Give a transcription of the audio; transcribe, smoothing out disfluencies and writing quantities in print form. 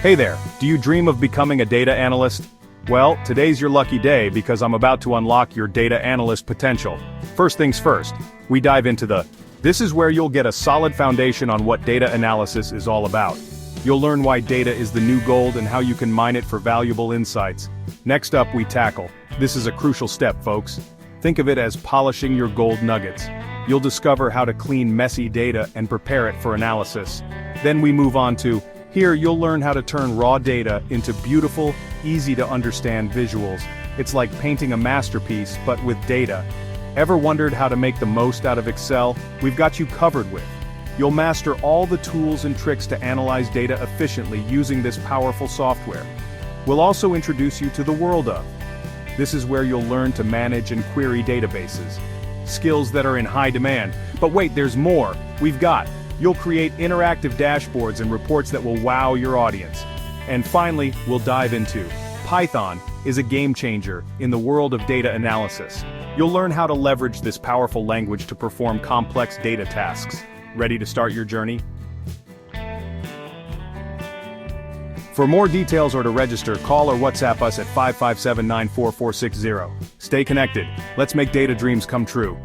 Hey there, do you dream of becoming a data analyst? Well, today's your lucky day because I'm about to unlock your data analyst potential. First things first, we dive into this is where you'll get a solid foundation on what data analysis is all about. You'll learn why data is the new gold and how you can mine it for valuable insights. Next up we tackle, this is a crucial step folks. Think of it as polishing your gold nuggets. You'll discover how to clean messy data and prepare it for analysis. Then we move on to, here you'll learn how to turn raw data into beautiful, easy to understand visuals. It's like painting a masterpiece, but with data. Ever wondered how to make the most out of Excel? We've got you covered with. You'll master all the tools and tricks to analyze data efficiently using this powerful software. We'll also introduce you to the world of. This is where you'll learn to manage and query databases. Skills that are in high demand. But wait, there's more. You'll create interactive dashboards and reports that will wow your audience. And finally, we'll dive into Python is a game changer in the world of data analysis. You'll learn how to leverage this powerful language to perform complex data tasks. Ready to start your journey? For more details or to register, call or WhatsApp us at 557-94460. Stay connected. Let's make data dreams come true.